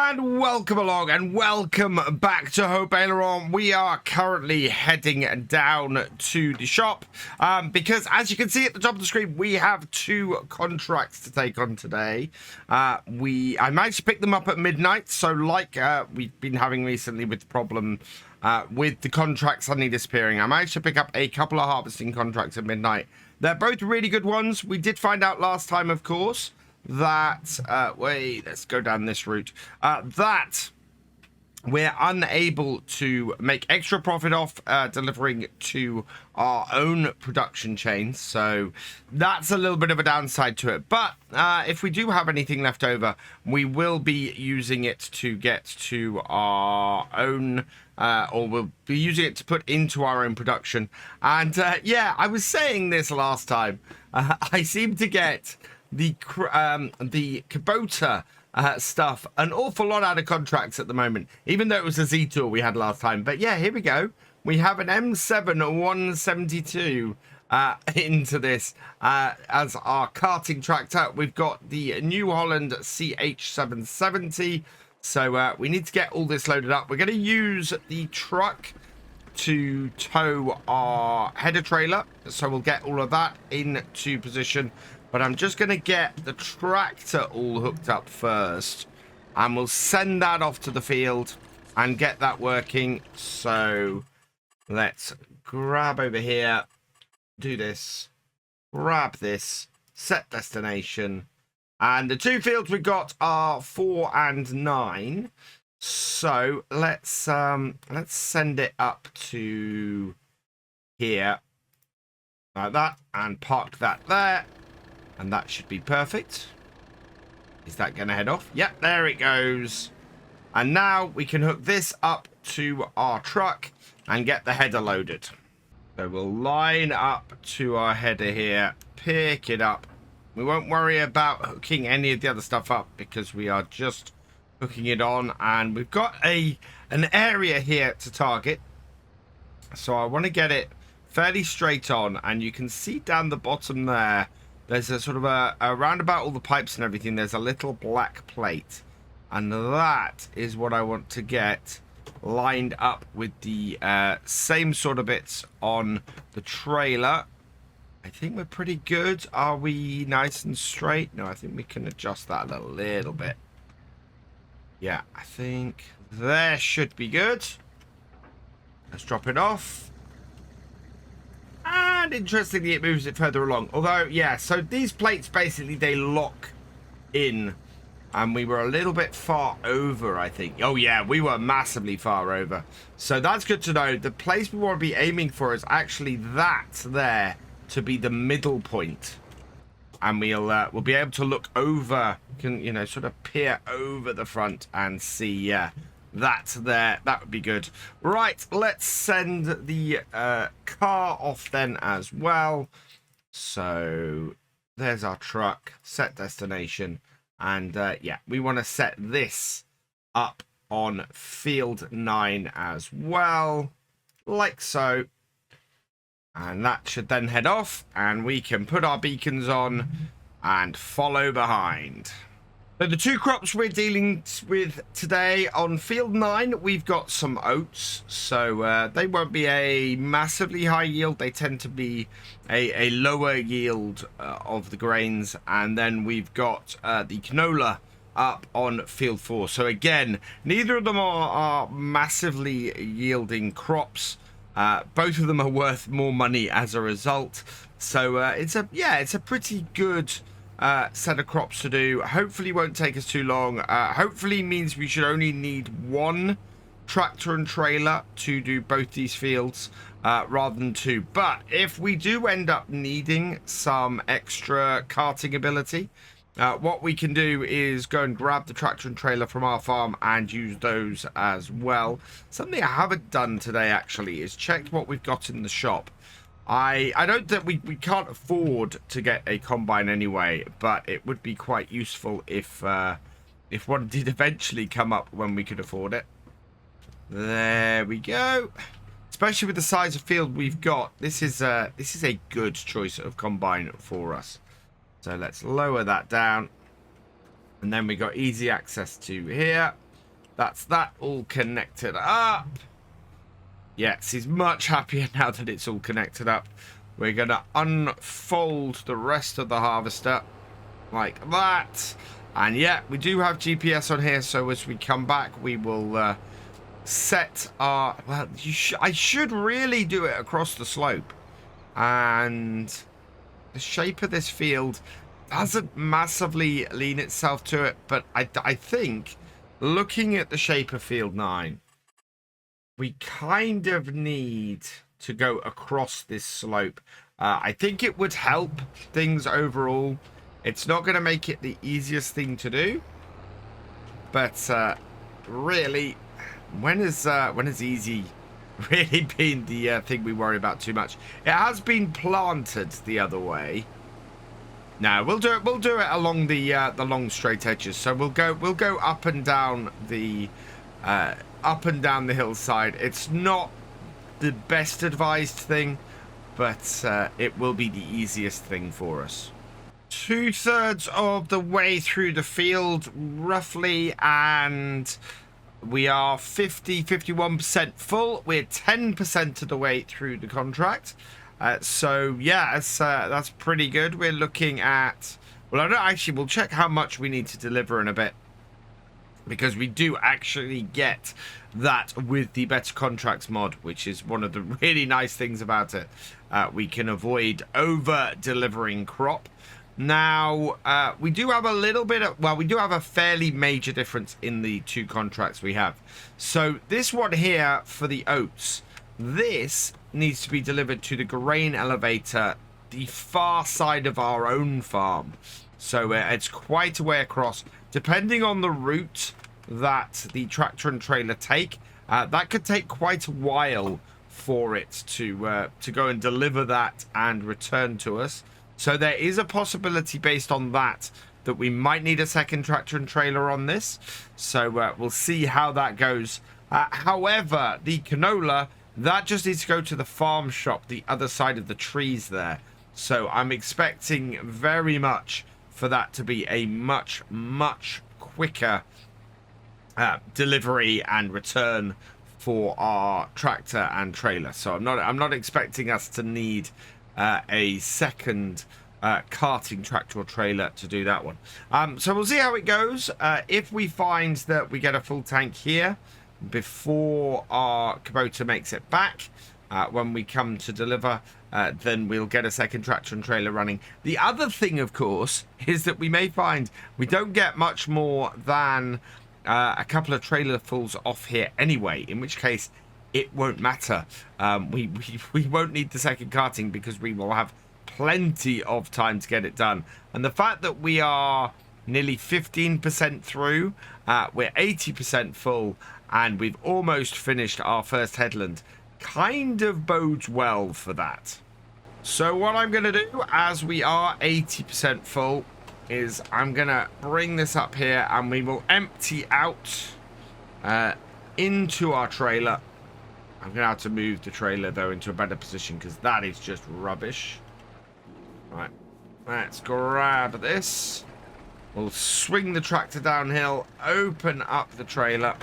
And welcome along and welcome back to Haut Beyleron. We are currently heading down to the shop because, as you can see at the top of the screen, we have two contracts to take on today. I managed to pick them up at midnight, so like we've been having recently with the problem with the contracts suddenly disappearing, I managed to pick up a couple of harvesting contracts at midnight. They're both really good ones. We did find out last time, of course, that let's go down this route, that we're unable to make extra profit off delivering to our own production chains, so that's a little bit of a downside to it. But if we do have anything left over, we will be using it to get to our own or we'll be using it to put into our own production. And yeah, I was saying this last time, I seem to get the Kubota stuff an awful lot out of contracts at the moment, even though it was a Z tool we had last time. But yeah, here we go. We have an M7 172 into this as our karting tractor. We've got the New Holland CH770. So we need to get all this loaded up. We're going to use the truck to tow our header trailer, so we'll get all of that into position. But I'm just going to get the tractor all hooked up first, and we'll send that off to the field and get that working. So let's grab over here, do this, grab this, set destination. And the two fields we got are 4 and 9. So let's send it up to here like that and park that there. And that should be perfect. Is that going to head off? Yep, there it goes. And now we can hook this up to our truck and get the header loaded. So we'll line up to our header here, pick it up. We won't worry about hooking any of the other stuff up because we are just hooking it on. And we've got an area here to target. So I want to get it fairly straight on. And you can see down the bottom there, there's a sort of around about all the pipes and everything, there's a little black plate. And that is what I want to get lined up with the same sort of bits on the trailer. I think we're pretty good. Are we nice and straight? No, I think we can adjust that a little bit. Yeah, I think there should be good. Let's drop it off. And interestingly, it moves it further along. Although, yeah, so these plates basically, they lock in. And we were a little bit far over, I think. Oh, yeah, we were massively far over. So that's good to know. The place we want to be aiming for is actually that there to be the middle point. And we'll be able to look over, sort of peer over the front and see, yeah, that's there. That would be good. Right, let's send the car off then as well. So there's our truck, set destination. And yeah, we want to set this up on field 9 as well, like so. And that should then head off, and we can put our beacons on and follow behind. So the two crops we're dealing with today, on field 9, we've got some oats. So they won't be a massively high yield. They tend to be a lower yield of the grains. And then we've got the canola up on field 4. So again, neither of them are massively yielding crops. Both of them are worth more money as a result. So it's a pretty good set of crops to do. Hopefully won't take us too long. Hopefully means we should only need one tractor and trailer to do both these fields rather than two. But if we do end up needing some extra carting ability, what we can do is go and grab the tractor and trailer from our farm and use those as well. Something I haven't done today actually is checked what we've got in the shop. I don't think we can't afford to get a combine anyway, but it would be quite useful if one did eventually come up when we could afford it. There we go. Especially with the size of field we've got, this is a good choice of combine for us. So let's lower that down, and then we got easy access to here. That's that all connected up. Yes, he's much happier now that it's all connected up. We're going to unfold the rest of the harvester like that. And yeah, we do have GPS on here, so as we come back, we will set our... Well, I should really do it across the slope. And the shape of this field doesn't massively lean itself to it, but I think, looking at the shape of field 9, we kind of need to go across this slope. I think it would help things overall. It's not going to make it the easiest thing to do, but really, when is easy really been the thing we worry about too much? It has been planted the other way. No, we'll do it along the long straight edges. So we'll go up and down the hillside. It's not the best advised thing, but it will be the easiest thing for us. 2/3 of the way through the field roughly, and we are 51% full. We're 10% of the way through the contract. So yeah, that's pretty good. We're looking at, well, I don't actually, we'll check how much we need to deliver in a bit, because we do actually get that with the better contracts mod, which is one of the really nice things about it. We can avoid over delivering crop. Now, we do have a little bit of, well, we do have a fairly major difference in the two contracts we have. So this one here for the oats, this needs to be delivered to the grain elevator, the far side of our own farm. So it's quite a way across. Depending on the route that the tractor and trailer take, that could take quite a while for it to go and deliver that and return to us. So there is a possibility based on that we might need a second tractor and trailer on this. So we'll see how that goes. However, the canola, that just needs to go to the farm shop, the other side of the trees there. So I'm expecting very much for that to be a much quicker delivery and return for our tractor and trailer. So I'm not expecting us to need a second carting tractor or trailer to do that one. So we'll see how it goes. If we find that we get a full tank here before our Kubota makes it back, when we come to deliver, then we'll get a second tractor and trailer running. The other thing, of course, is that we may find we don't get much more than a couple of trailer fulls off here anyway, in which case it won't matter. We won't need the second carting because we will have plenty of time to get it done. And the fact that we are nearly 15% through, we're 80% full, and we've almost finished our first headland, kind of bodes well for that. So what I'm going to do, as we are 80% full, is I'm going to bring this up here and we will empty out into our trailer. I'm going to have to move the trailer, though, into a better position because that is just rubbish. Right, let's grab this. We'll swing the tractor downhill, open up the trailer,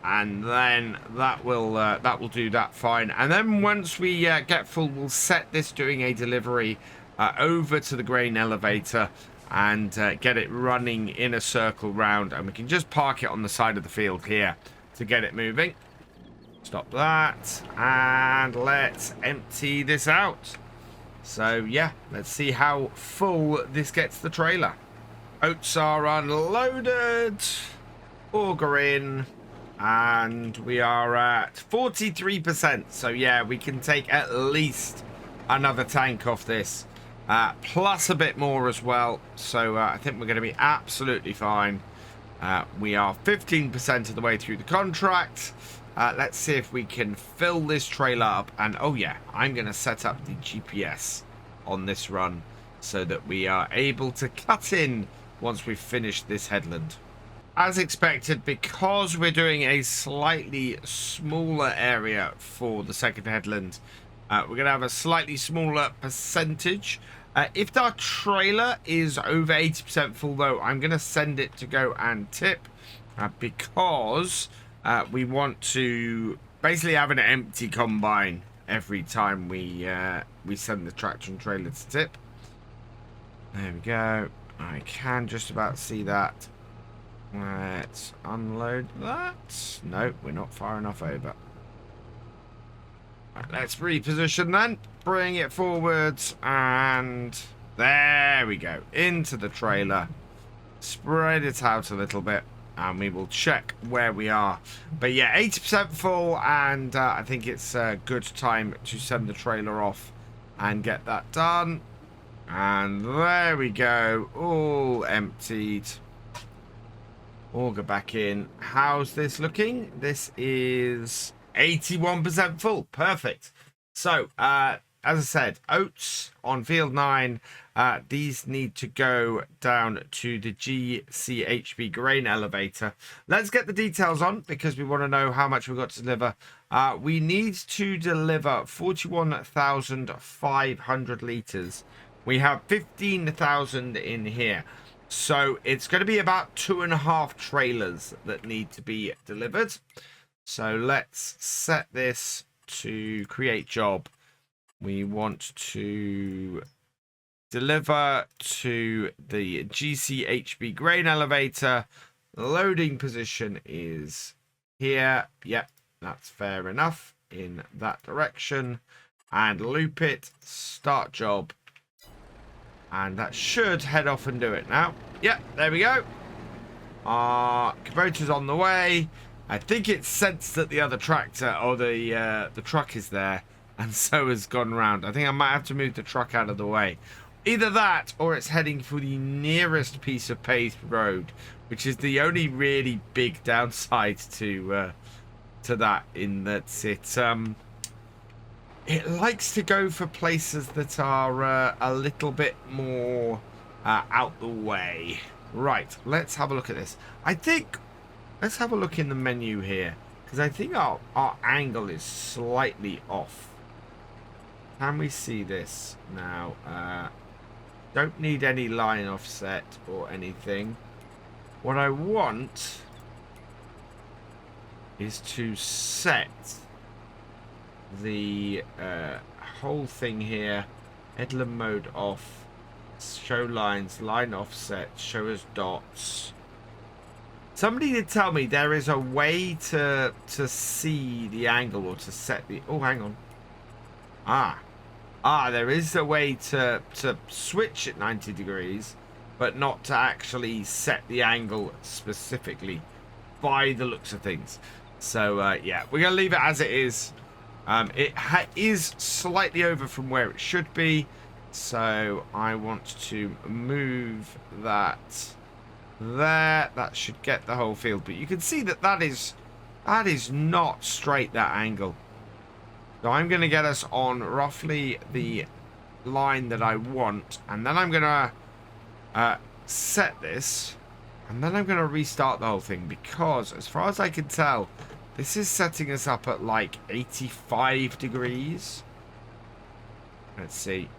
and then that will do that fine. And then once we get full, we'll set this doing a delivery over to the grain elevator and get it running in a circle round, and we can just park it on the side of the field here to get it moving. Stop that, and let's empty this out. So yeah, let's see how full this gets the trailer. Oats are unloaded, auger in, and we are at 43%. So yeah, we can take at least another tank off this, plus a bit more as well. So I think we're going to be absolutely fine. We are 15% of the way through the contract. Let's see if we can fill this trailer up. And oh yeah, I'm going to set up the GPS on this run so that we are able to cut in once we've finished this headland. As expected, because we're doing a slightly smaller area for the second headland, we're going to have a slightly smaller percentage. If our trailer is over 80% full, though, I'm going to send it to go and tip. because we want to basically have an empty combine every time we send the tractor and trailer to tip. There we go. I can just about see that. Let's unload that. No, we're not far enough over. Right, let's reposition then. Bring it forwards and there we go. Into the trailer. Spread it out a little bit and we will check where we are. But yeah, 80% full, and I think it's a good time to send the trailer off and get that done. And there we go. All emptied. Auger back in. How's this looking? This is 81% full. Perfect. So, as I said, oats on field 9. These need to go down to the GCHB grain elevator. Let's get the details on because we want to know how much we've got to deliver. We need to deliver 41,500 litres. We have 15,000 in here. So it's going to be about 2.5 trailers that need to be delivered. So let's set this to create job. We want to deliver to the GCHB grain elevator. Loading position is here. Yep, that's fair enough. In that direction. And loop it. Start job. And that should head off and do it now. Yep, there we go. Kubota's on the way. I think it sensed that the other tractor or the truck is there, and so has gone round. I think I might have to move the truck out of the way. Either that, or it's heading for the nearest piece of paved road, which is the only really big downside to that. In that it likes to go for places that are a little bit more out the way. Right, let's have a look at this. Let's have a look in the menu here, because I think our angle is slightly off. Can we see this now? Don't need any line offset or anything. What I want is to set the whole thing here. Headland mode off. Show lines, line offset, show as dots. Somebody did tell me there is a way to see the angle or to set the... Oh, hang on. There is a way to switch at 90 degrees, but not to actually set the angle specifically by the looks of things. So, yeah, we're going to leave it as it is. It is slightly over from where it should be. So I want to move that there. That should get the whole field. But you can see that is not straight, that angle. So I'm going to get us on roughly the line that I want. And then I'm going to set this. And then I'm going to restart the whole thing. Because as far as I can tell, this is setting us up at like 85 degrees. Let's see.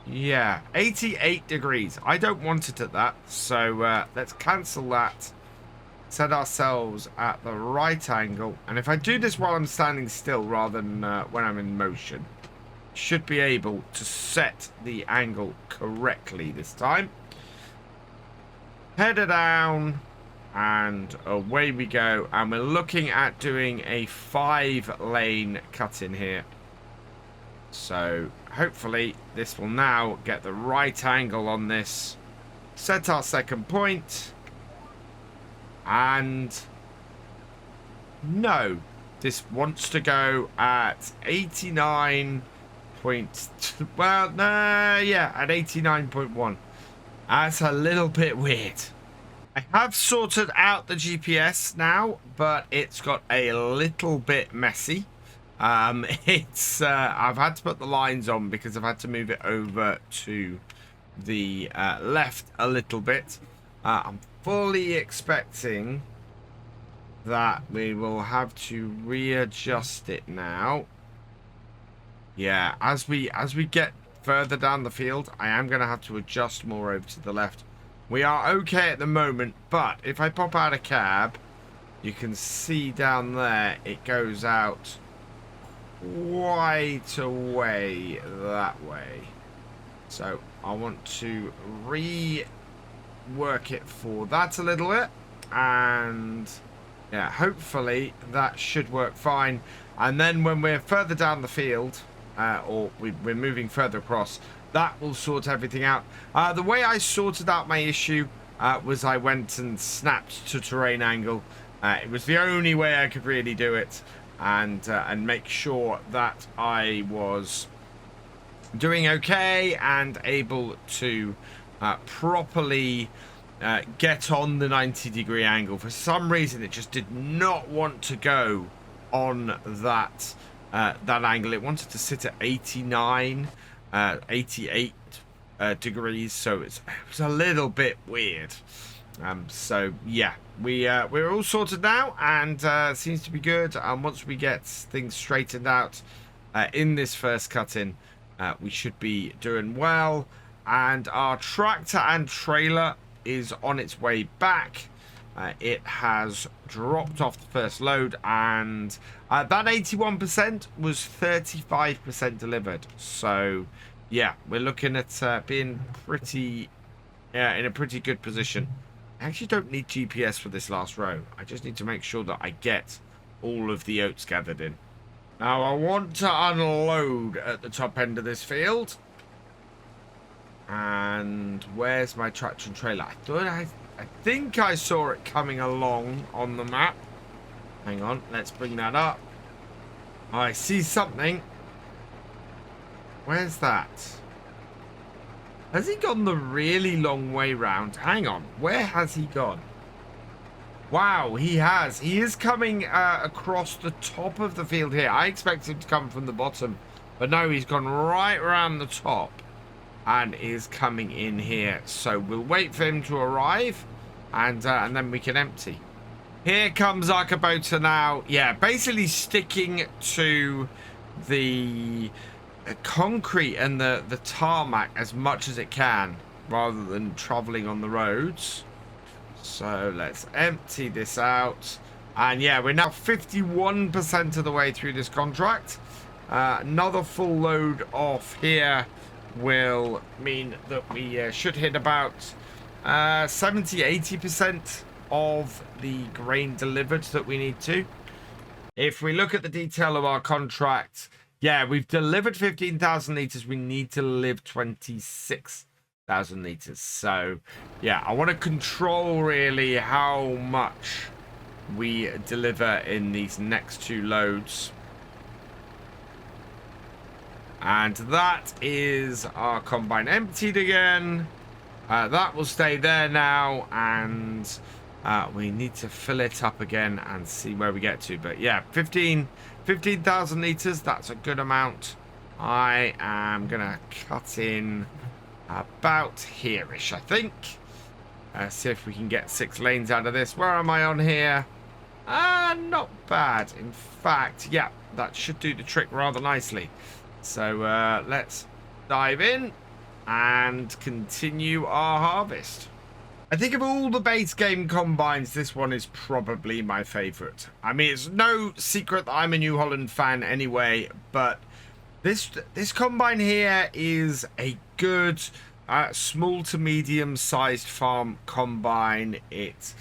Yeah, 88 degrees. I don't want it at that. So let's cancel that. Set ourselves at the right angle. And if I do this while I'm standing still rather than when I'm in motion, should be able to set the angle correctly this time. Header down. And away we go. And we're looking at doing a 5-lane cut in here. So hopefully this will now get the right angle on this. Set our second point. And no, this wants to go at 89 point. Well, yeah, at 89.1. That's a little bit weird. I have sorted out the GPS now, but it's got a little bit messy. I've had to put the lines on because I've had to move it over to the left a little bit. I'm fully expecting that we will have to readjust it now. Yeah, as we get further down the field, I am going to have to adjust more over to the left. We are okay at the moment, but if I pop out a cab, you can see down there it goes out quite away that way. So I want to rework it for that a little bit, and yeah, hopefully that should work fine. And then when we're further down the field, or we're moving further across, that will sort everything out. The way I sorted out my issue was I went and snapped to terrain angle. It was the only way I could really do it, and make sure that I was doing okay and able to properly get on the 90-degree angle. For some reason, it just did not want to go on that that angle. It wanted to sit at 89, 88 degrees, so it was a little bit weird. So yeah, we're all sorted now, and seems to be good. And once we get things straightened out in this first cut-in, we should be doing well. And our tractor and trailer is on its way back. It has dropped off the first load, and that 81% was 35% delivered. So yeah, we're looking at being pretty in a pretty good position. I actually don't need GPS for this last row. I just need to make sure that I get all of the oats gathered in. Now I want to unload at the top end of this field. And where's my tractor and trailer? I think I saw it coming along on the map. Hang on, let's bring that up. I see something. Where's that? Has he gone the really long way round? Hang on, where has he gone? Wow, he has. He is coming across the top of the field here. I expect him to come from the bottom, but no, he's gone right around the top and is coming in here. So we'll wait for him to arrive, and then we can empty. Here comes our Kubota now. Yeah, basically sticking to the concrete and the tarmac as much as it can, rather than traveling on the roads. So let's empty this out. And yeah, we're now 51% of the way through this contract. Another full load off here will mean that we should hit about 70-80% of the grain delivered that we need to. If we look at the detail of our contract, yeah, we've delivered 15,000 litres. We need to deliver 26,000 litres. So yeah, I want to control really how much we deliver in these next two loads. And that is our combine emptied again. That will stay there now, and we need to fill it up again and see where we get to. But yeah, 15,000 litres, that's a good amount. I am going to cut in about here-ish, I think. See if we can get 6 lanes out of this. Where am I on here? Not bad. In fact, yeah, that should do the trick rather nicely. So let's dive in and continue our harvest. I think of all the base game combines, this one is probably my favourite. I mean, it's no secret that I'm a New Holland fan anyway, but this combine here is a good small to medium sized farm combine. It's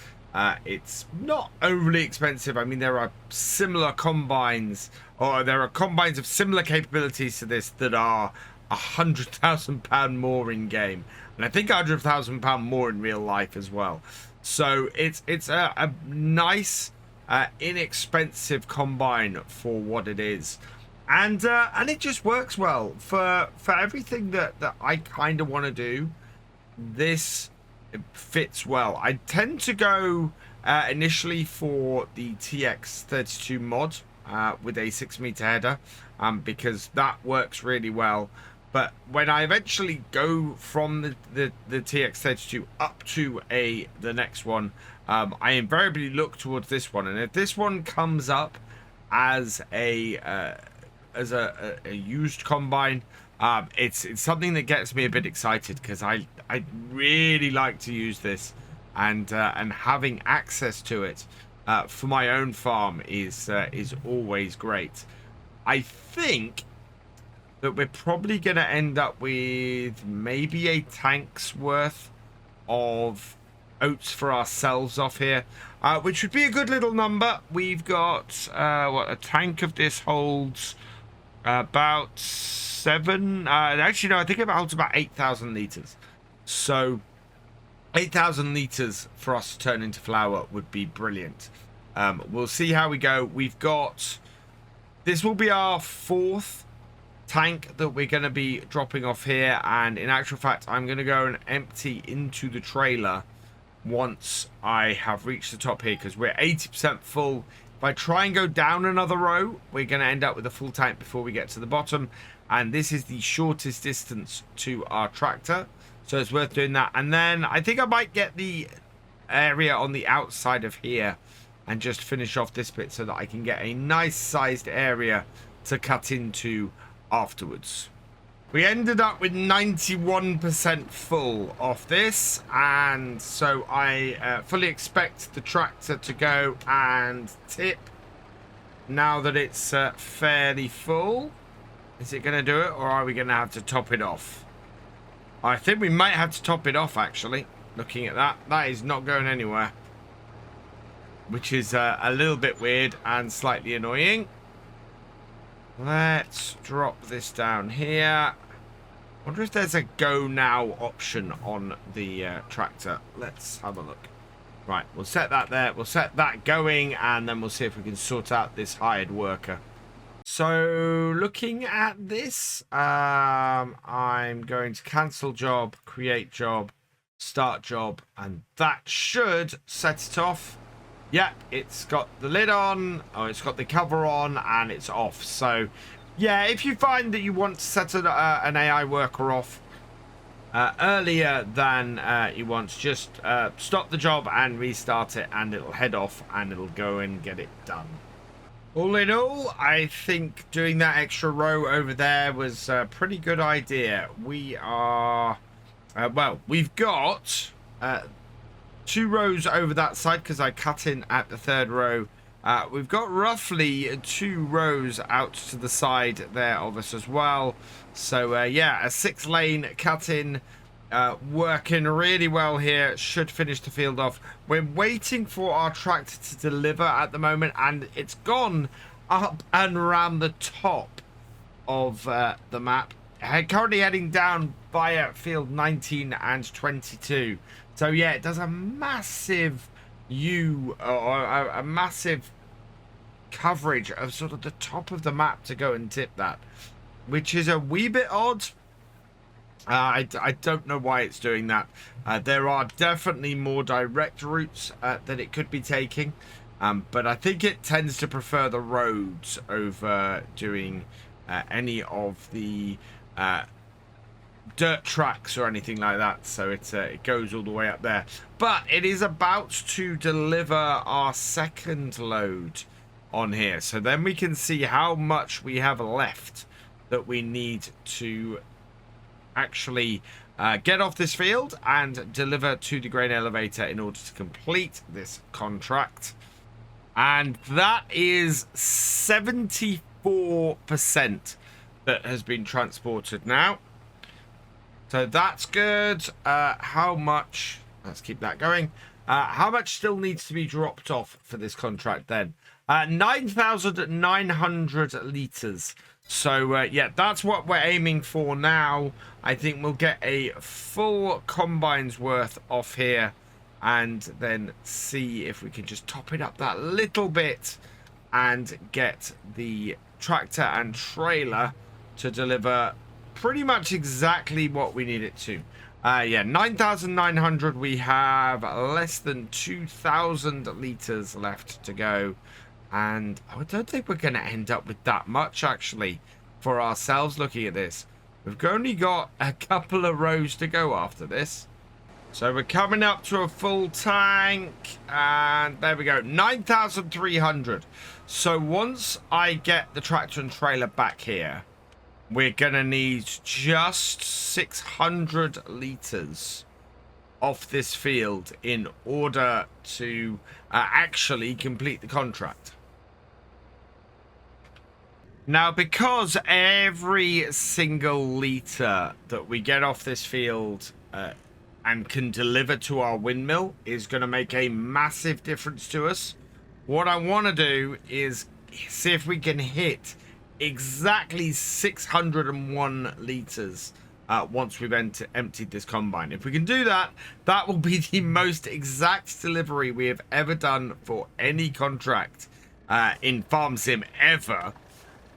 not overly expensive. I mean, there are similar combines, or there are combines of similar capabilities to this that are £100,000 more in game, and I think £100,000 more in real life as well. So it's a nice, inexpensive combine for what it is, and it just works well for everything that I kind of want to do. This fits well. I tend to go initially for the TX32 mod with a 6-meter header, because that works really well. But when I eventually go from the TX32 up to the next one, I invariably look towards this one. And if this one comes up as a used combine, it's something that gets me a bit excited, because I I'd really like to use this, and having access to it for my own farm is always great. I think that we're probably going to end up with maybe a tank's worth of oats for ourselves off here, which would be a good little number. We've got what, a tank of this holds about 7 actually no, I think it holds about 8,000 liters. So 8,000 liters for us to turn into flour would be brilliant. We'll see how we go. We've got, this will be our 4th tank that we're going to be dropping off here, and in actual fact I'm going to go and empty into the trailer once I have reached the top here, because we're 80% full. If I try and go down another row, we're going to end up with a full tank before we get to the bottom, and this is the shortest distance to our tractor, so it's worth doing that. And then I think I might get the area on the outside of here and just finish off this bit so that I can get a nice sized area to cut into afterwards. We ended up with 91% full off this, and so I fully expect the tractor to go and tip now that it's fairly full. Is it going to do it, or are we going to have to top it off? I think we might have to top it off, actually. Looking at that, that is not going anywhere, which is a little bit weird and slightly annoying. Let's drop this down here. Wonder if there's a go now option on the tractor. Let's have a look. Right, we'll set that there. We'll set that going, and then we'll see if we can sort out this hired worker. So looking at this, I'm going to cancel job, create job, start job, and that should set it off. Yeah, it's got the lid on, or it's got the cover on, and it's off. So yeah, if you find that you want to set an AI worker off earlier than you want, just stop the job and restart it, and it'll head off and it'll go and get it done. All in all, I think doing that extra row over there was a pretty good idea. We are, well, we've got 2 rows over that side because I cut in at the 3rd row. We've got roughly 2 rows out to the side there of us as well. So yeah, a 6-lane cut in, working really well here. Should finish the field off. We're waiting for our tractor to deliver at the moment, and it's gone up and around the top of the map. Currently heading down via field 19 and 22. So yeah, it does a massive a massive coverage of sort of the top of the map to go and tip that, which is a wee bit odd. I don't know why it's doing that. There are definitely more direct routes that it could be taking, but I think it tends to prefer the roads over doing any of the dirt tracks or anything like that. So it goes all the way up there. But it is about to deliver our 2nd load on here, so then we can see how much we have left that we need to actually get off this field and deliver to the grain elevator in order to complete this contract. And that is 74% that has been transported now. So that's good. How much? Let's keep that going. How much still needs to be dropped off for this contract then? 9,900 liters. So yeah, that's what we're aiming for now. I think we'll get a full combine's worth off here, and then see if we can just top it up that little bit and get the tractor and trailer to deliver pretty much exactly what we need it to. Yeah, 9,900. We have less than 2,000 liters left to go, and I don't think we're going to end up with that much actually for ourselves. Looking at this, we've only got a couple of rows to go after this, so we're coming up to a full tank, and there we go, 9,300. So once I get the tractor and trailer back here, we're going to need just 600 litres off this field in order to actually complete the contract. Now, because every single litre that we get off this field and can deliver to our windmill is going to make a massive difference to us, what I want to do is see if we can hit exactly 601 litres once we've emptied this combine. If we can do that, that will be the most exact delivery we have ever done for any contract in Farm Sim ever,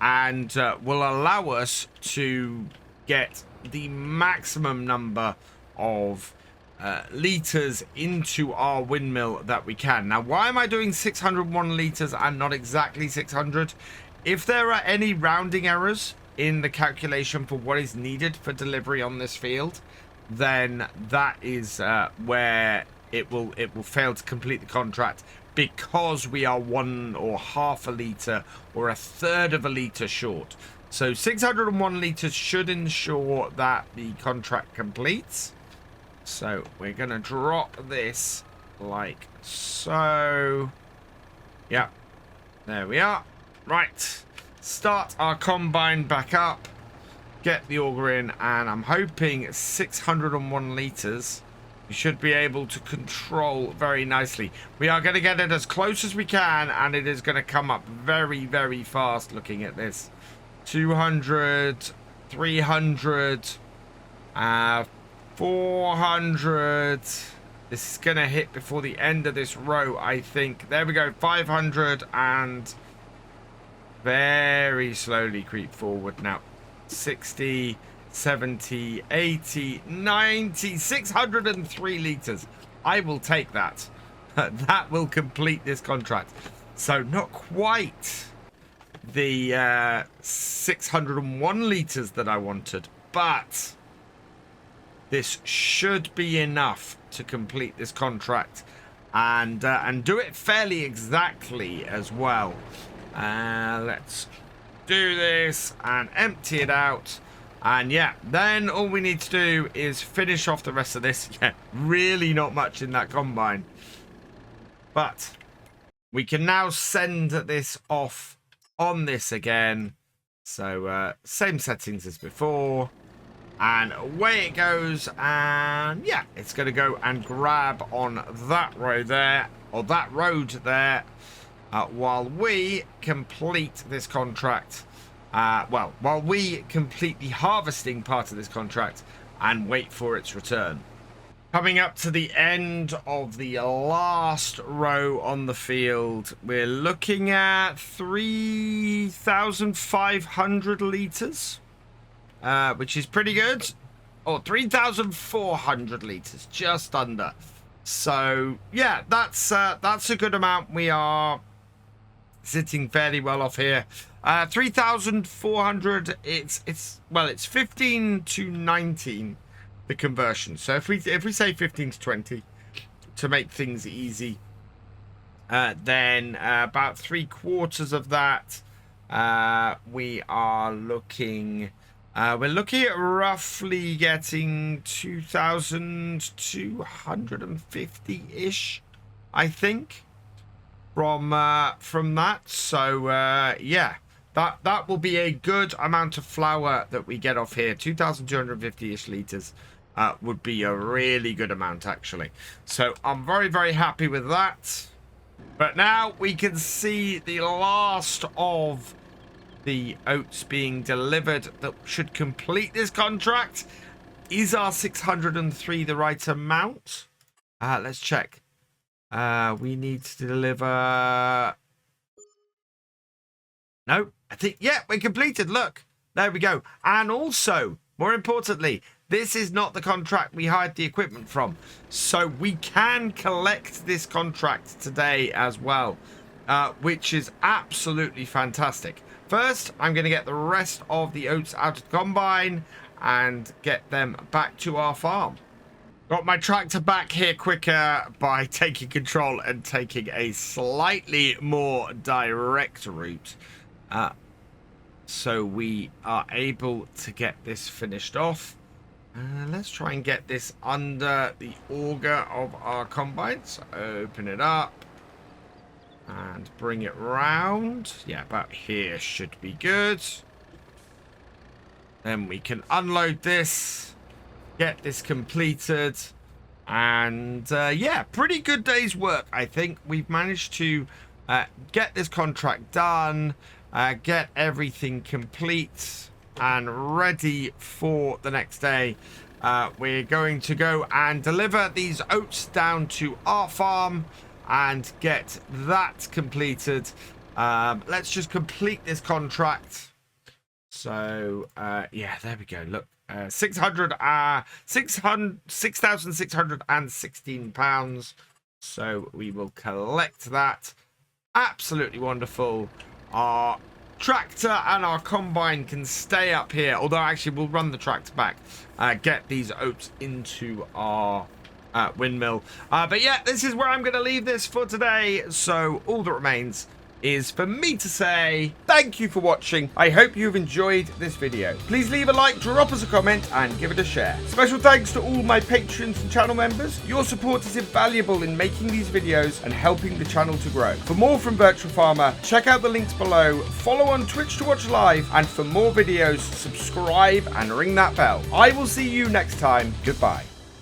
and will allow us to get the maximum number of litres into our windmill that we can. Now, why am I doing 601 litres and not exactly 600? If there are any rounding errors in the calculation for what is needed for delivery on this field, then that is where it will fail to complete the contract, because we are 1 or half a litre or a third of a litre short. So 601 litres should ensure that the contract completes. So we're going to drop this like so. Yeah, there we are. Right, start our combine back up, get the auger in, and I'm hoping 601 litres we should be able to control very nicely. We are going to get it as close as we can, and it is going to come up very, very fast looking at this. 200, 300, 400. This is going to hit before the end of this row, I think. There we go, 500, and very slowly creep forward now. 60, 70, 80, 90, 603 litres. I will take that. That will complete this contract. So not quite the 601 litres that I wanted, but this should be enough to complete this contract and do it fairly exactly as well. Let's do this and empty it out. And yeah, then all we need to do is finish off the rest of this. Yeah, really not much in that combine. But we can now send this off on this again. So same settings as before. And away it goes. And yeah, it's going to go and grab on that row there, or that road there, while we complete this contract. Well, while we complete the harvesting part of this contract and wait for its return. Coming up to the end of the last row on the field, we're looking at 3,500 litres, which is pretty good. Or 3,400 litres, just under. So yeah, that's a good amount. We are sitting fairly well off here. 3,400. It's 15 to 19, the conversion. So if we say 15 to 20 to make things easy, then about 3/4 of that, we are looking. We're looking at roughly getting 2,250-ish, I think, from that. So yeah, that will be a good amount of flour that we get off here. 2,250-ish litres would be a really good amount, actually. So I'm very, very happy with that. But now we can see the last of the oats being delivered that should complete this contract. Is our 603 the right amount? Let's check. We need to deliver. No, I think, yeah, we're completed. Look, there we go. And also, more importantly, this is not the contract we hired the equipment from. So we can collect this contract today as well, which is absolutely fantastic. First, I'm going to get the rest of the oats out of the combine and get them back to our farm. Got my tractor back here quicker by taking control and taking a slightly more direct route. so we are able to get this finished off. Let's try and get this under the auger of our combine. So open it up and bring it round. Yeah, about here should be good. Then we can unload this, get this completed, and yeah, pretty good day's work. I think we've managed to get this contract done, get everything complete and ready for the next day. We're going to go and deliver these oats down to our farm and get that completed. Let's just complete this contract. So yeah, there we go. Look, 6,616 pounds. So we will collect that. Absolutely wonderful. Our tractor and our combine can stay up here, although actually we'll run the tractor back, get these oats into our windmill. But yeah, this is where I'm going to leave this for today. So all that remains is for me to say thank you for watching. I hope you've enjoyed this video. Please leave a like, drop us a comment, and give it a share. Special thanks to all my patrons and channel members. Your support is invaluable in making these videos and helping the channel to grow. For more from Virtual Farmer, check out the links below, follow on Twitch to watch live, and for more videos, subscribe and ring that bell. I will see you next time. Goodbye.